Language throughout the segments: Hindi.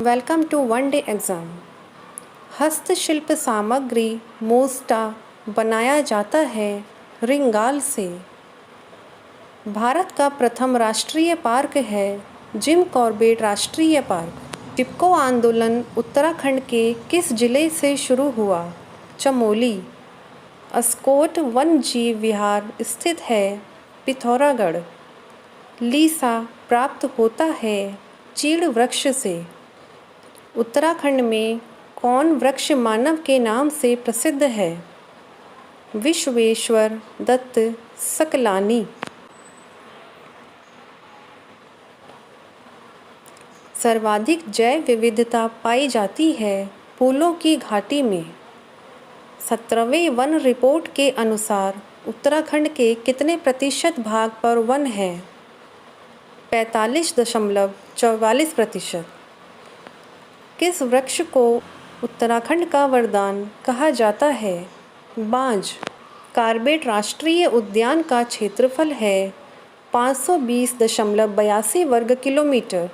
Welcome to one day exam. हस्तशिल्प सामग्री मोस्टा बनाया जाता है रिंगाल से। भारत का प्रथम राष्ट्रीय पार्क है जिम कॉर्बेट राष्ट्रीय पार्क। चिपको आंदोलन उत्तराखंड के किस जिले से शुरू हुआ? चमोली। अस्कोट वन जीव विहार स्थित है पिथौरागढ़। लीसा प्राप्त होता है चीड़ वृक्ष से। उत्तराखंड में कौन वृक्ष मानव के नाम से प्रसिद्ध है? विश्वेश्वर दत्त सकलानी। सर्वाधिक जैव विविधता पाई जाती है फूलों की घाटी में। 17वें वन रिपोर्ट के अनुसार उत्तराखंड के कितने प्रतिशत भाग पर वन है? 45.44%। किस वृक्ष को उत्तराखंड का वरदान कहा जाता है? बांज। कॉर्बेट राष्ट्रीय उद्यान का क्षेत्रफल है 520.82 वर्ग kilometre.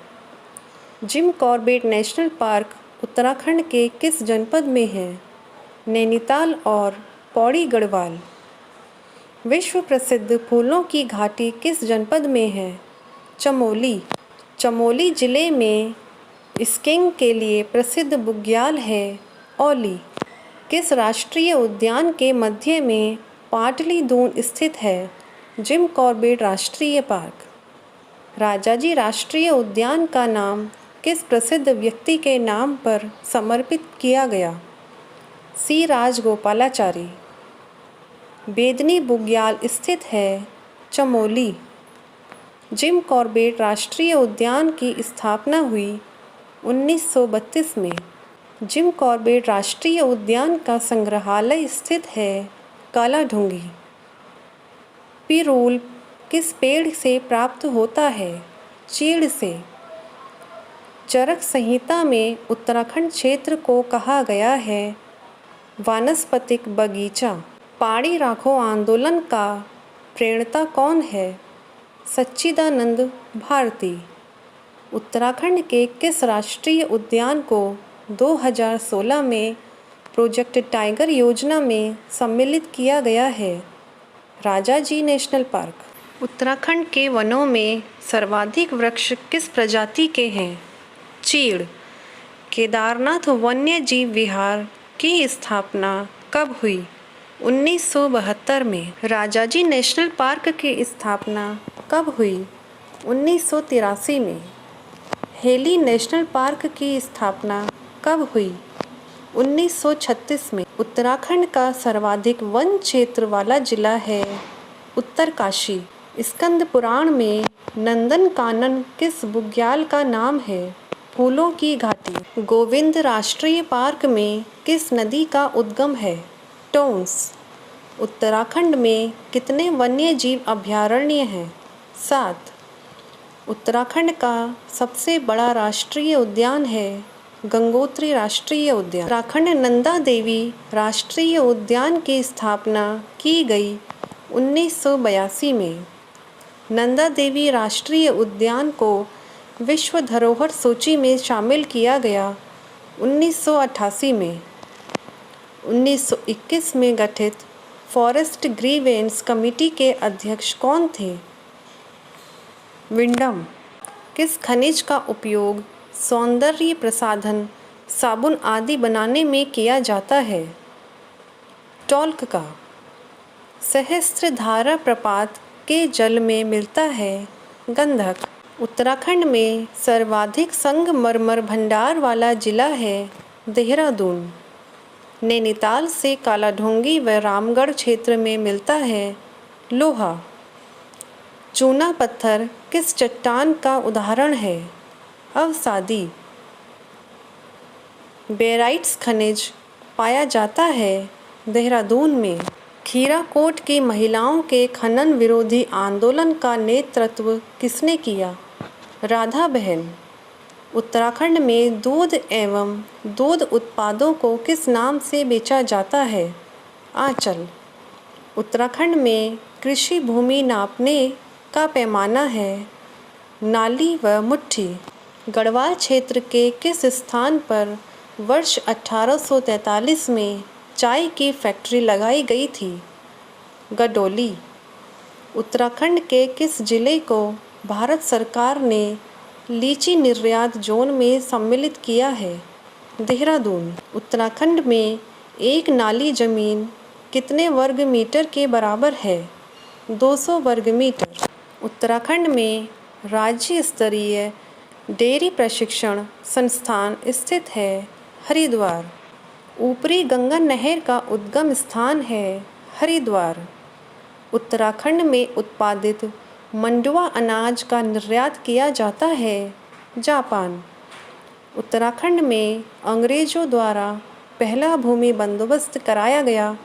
Jim Corbett national park Uttarakhand के किस जनपद में है? नैनीताल और पौड़ी गढ़वाल। विश्व प्रसिद्ध फूलों की घाटी किस जनपद में है? चमोली। चमोली जिले में स्कीइंग के लिए प्रसिद्ध बुग्याल है औली। किस राष्ट्रीय उद्यान के मध्य में पाटली दून स्थित है? जिम कॉर्बेट राष्ट्रीय पार्क। राजाजी राष्ट्रीय उद्यान का नाम किस प्रसिद्ध व्यक्ति के नाम पर समर्पित किया गया? सी राजगोपालाचारी। बेदनी बुग्याल स्थित है चमोली। जिम कॉर्बेट राष्ट्रीय उद्यान की स्थापना हुई 1932 में। जिम कॉर्बेट राष्ट्रीय उद्यान का संग्रहालय स्थित है कालाढूंगी। पिरूल किस पेड़ से प्राप्त होता है? चीड़ से। चरक संहिता में उत्तराखंड क्षेत्र को कहा गया है वानस्पतिक बगीचा। पहाड़ी राखो आंदोलन का प्रणेता कौन है? सच्चिदानंद भारती। उत्तराखंड के किस राष्ट्रीय उद्यान को 2016 में प्रोजेक्ट टाइगर योजना में सम्मिलित किया गया है? Rajaji national park. उत्तराखंड के वनों में सर्वाधिक वृक्ष किस प्रजाति के हैं? चीड़। केदारनाथ वन्य जीव विहार की स्थापना कब हुई? 1972 में। राजाजी नेशनल पार्क की स्थापना कब हुई? 1983 में। हेली नेशनल पार्क की स्थापना कब हुई? 1936 में। उत्तराखंड का सर्वाधिक वन क्षेत्र वाला जिला है उत्तरकाशी। स्कंद पुराण में नंदन कानन किस बुग्याल का नाम है? फूलों की घाटी। गोविंद राष्ट्रीय पार्क में किस नदी का उद्गम है? टोंस। उत्तराखंड में कितने वन्य जीव अभयारण्य हैं? 7। उत्तराखंड का सबसे बड़ा राष्ट्रीय उद्यान है गंगोत्री राष्ट्रीय उद्यान। उत्तराखंड नंदा देवी राष्ट्रीय उद्यान की स्थापना की गई 1982 में। नंदा देवी राष्ट्रीय उद्यान को विश्व धरोहर सूची में शामिल किया गया 1988 में। 1921 में गठित फॉरेस्ट ग्रीवेंस कमेटी के अध्यक्ष कौन थे? विंडम। किस खनिज का उपयोग सौंदर्य प्रसाधन साबुन आदि बनाने में किया जाता है? टॉल्क का। सहस्त्रधारा प्रपात के जल में मिलता है गंधक। उत्तराखंड में सर्वाधिक संगमरमर भंडार वाला जिला है देहरादून। नैनीताल से कालाढूंगी व रामगढ़ क्षेत्र में मिलता है लोहा। चूना पत्थर किस चट्टान का उदाहरण है? अवसादी। बेराइट्स खनिज पाया जाता है देहरादून में। खीराकोट की महिलाओं के खनन विरोधी आंदोलन का नेतृत्व किसने किया? राधा बहन। उत्तराखंड में दूध एवं दूध उत्पादों को किस नाम से बेचा जाता है? आंचल। उत्तराखंड में कृषि भूमि नापने का पैमाना है नाली व मुट्ठी। गढ़वाल क्षेत्र के किस स्थान पर वर्ष 1843 में चाय की फैक्ट्री लगाई गई थी? गडोली। उत्तराखंड के किस जिले को भारत सरकार ने लीची निर्यात जोन में सम्मिलित किया है? देहरादून। उत्तराखंड में एक नाली जमीन कितने वर्ग मीटर के बराबर है? 200 वर्ग मीटर। उत्तराखंड में राज्य स्तरीय डेयरी प्रशिक्षण संस्थान स्थित है? हरिद्वार। ऊपरी गंगा नहर का उद्गम स्थान है? हरिद्वार। उत्तराखंड में उत्पादित मंडुवा अनाज का निर्यात किया जाता है? जापान। उत्तराखंड में अंग्रेजों द्वारा पहला भूमि बंदोबस्त कराया गया?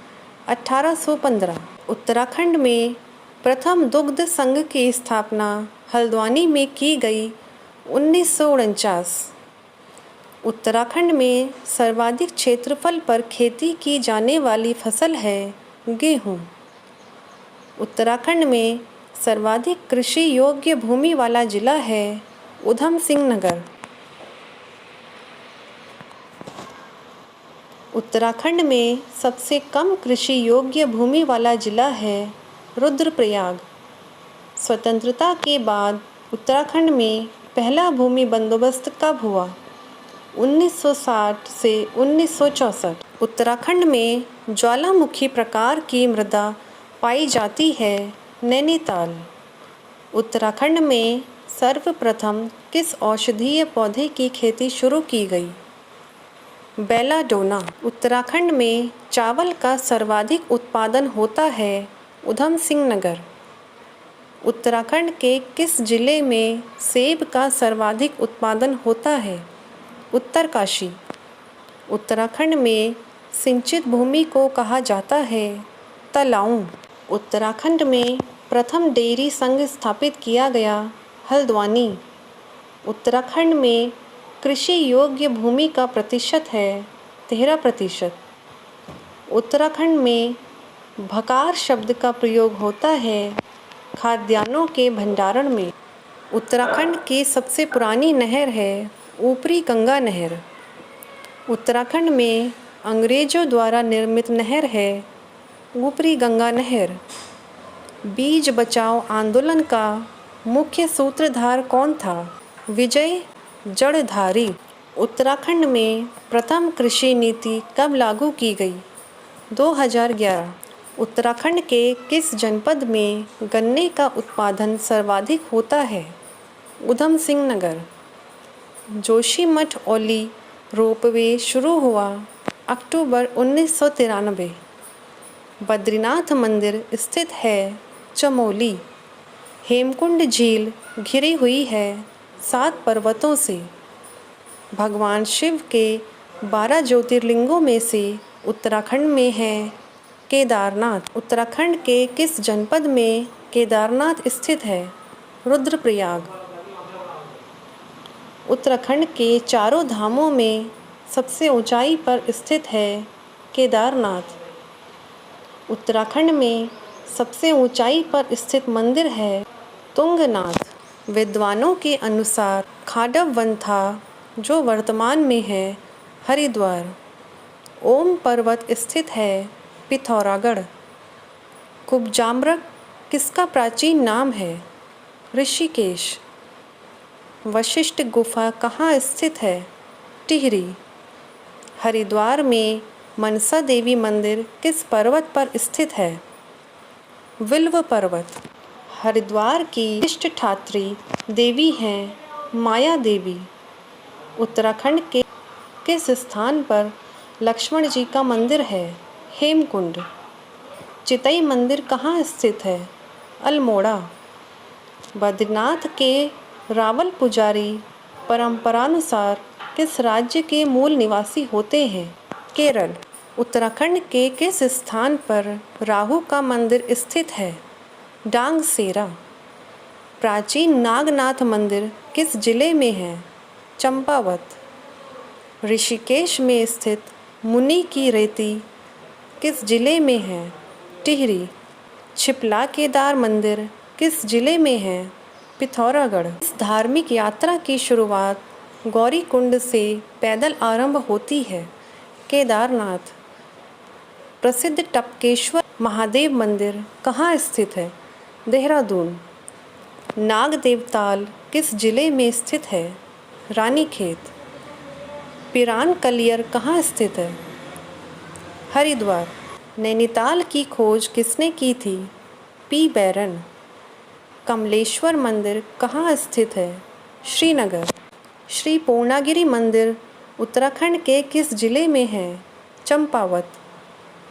1815। उत्तराखंड में प्रथम दुग्ध संघ की स्थापना हल्द्वानी में की गई? 1949। उत्तराखंड में सर्वाधिक क्षेत्रफल पर खेती की जाने वाली फसल है? गेहूँ। उत्तराखंड में सर्वाधिक कृषि योग्य भूमि वाला जिला है? ऊधम सिंह नगर। उत्तराखंड में सबसे कम कृषि योग्य भूमि वाला जिला है? रुद्रप्रयाग। स्वतंत्रता के बाद उत्तराखंड में पहला भूमि बंदोबस्त कब हुआ? 1960 से 1964। उत्तराखंड में ज्वालामुखी प्रकार की मृदा पाई जाती है? नैनीताल। उत्तराखंड में सर्वप्रथम किस औषधीय पौधे की खेती शुरू की गई? बेलाडोना। उत्तराखंड में चावल का सर्वाधिक उत्पादन होता है? ऊधम सिंह नगर। उत्तराखंड के किस जिले में सेब का सर्वाधिक उत्पादन होता है? उत्तरकाशी। उत्तराखंड में सिंचित भूमि को कहा जाता है? तलाऊ। उत्तराखंड में प्रथम डेयरी संघ स्थापित किया गया? हल्द्वानी। उत्तराखंड में कृषि योग्य भूमि का प्रतिशत है? 13%। उत्तराखंड में भकार शब्द का प्रयोग होता है खाद्यान्नों के भंडारण में? उत्तराखंड की सबसे पुरानी नहर है ऊपरी गंगा नहर। उत्तराखंड में अंग्रेजों द्वारा निर्मित नहर है ऊपरी गंगा नहर। बीज बचाओ आंदोलन का मुख्य सूत्रधार कौन था? विजय जड़धारी। उत्तराखंड में प्रथम कृषि नीति कब लागू की गई? 2011। उत्तराखंड के किस जनपद में गन्ने का उत्पादन सर्वाधिक होता है? ऊधम सिंह नगर। जोशीमठ औली रोपवे शुरू हुआ अक्टूबर 1993। बद्रीनाथ मंदिर स्थित है चमोली। हेमकुंड झील घिरी हुई है 7 पर्वतों से। भगवान शिव के 12 ज्योतिर्लिंगों में से उत्तराखंड में है केदारनाथ। उत्तराखंड के किस जनपद में केदारनाथ स्थित है? रुद्रप्रयाग। उत्तराखंड के चारों धामों में सबसे ऊंचाई पर स्थित है केदारनाथ। उत्तराखंड में सबसे ऊंचाई पर स्थित मंदिर है तुंगनाथ। विद्वानों के अनुसार खाडव वन था जो वर्तमान में है हरिद्वार। ओम पर्वत स्थित है पिथौरागढ़। कुब्जाम्रक किसका प्राचीन नाम है? ऋषिकेश। वशिष्ठ गुफा कहाँ स्थित है? टिहरी। हरिद्वार में मनसा देवी मंदिर किस पर्वत पर स्थित है? विल्व पर्वत। हरिद्वार की इष्टधात्री देवी हैं माया देवी। उत्तराखंड के किस स्थान पर लक्ष्मण जी का मंदिर है? हेमकुंड। चितई मंदिर कहाँ स्थित है? अल्मोड़ा। बद्रीनाथ के रावल पुजारी परंपरानुसार किस राज्य के मूल निवासी होते हैं? केरल। उत्तराखंड के किस स्थान पर राहु का मंदिर स्थित है? डांगसेरा। प्राचीन नागनाथ मंदिर किस जिले में है? चंपावत। ऋषिकेश में स्थित मुनि की रेती किस जिले में है? टिहरी। छिपला केदार मंदिर किस जिले में है? पिथौरागढ़। इस धार्मिक यात्रा की शुरुआत गौरीकुंड से पैदल आरंभ होती है। केदारनाथ। प्रसिद्ध टपकेश्वर महादेव मंदिर कहाँ स्थित है? देहरादून। नाग देवताल किस जिले में स्थित है? रानीखेत। पिरान कलियर कहाँ स्थित है? हरिद्वार। नैनीताल की खोज किसने की थी? पी बैरन। कमलेश्वर मंदिर कहाँ स्थित है? श्रीनगर। श्री पूर्णागिरि मंदिर उत्तराखंड के किस जिले में है? चंपावत।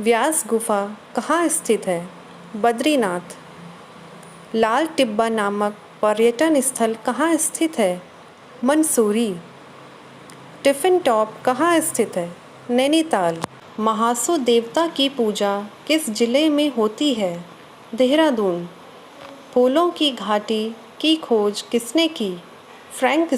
व्यास गुफा कहाँ स्थित है? बद्रीनाथ। लाल टिब्बा नामक पर्यटन स्थल कहाँ स्थित है? मंसूरी। टिफिन टॉप कहाँ स्थित है? नैनीताल। महासू देवता की पूजा किस जिले में होती है? देहरादून। फूलों की घाटी की खोज किसने की? फ्रैंक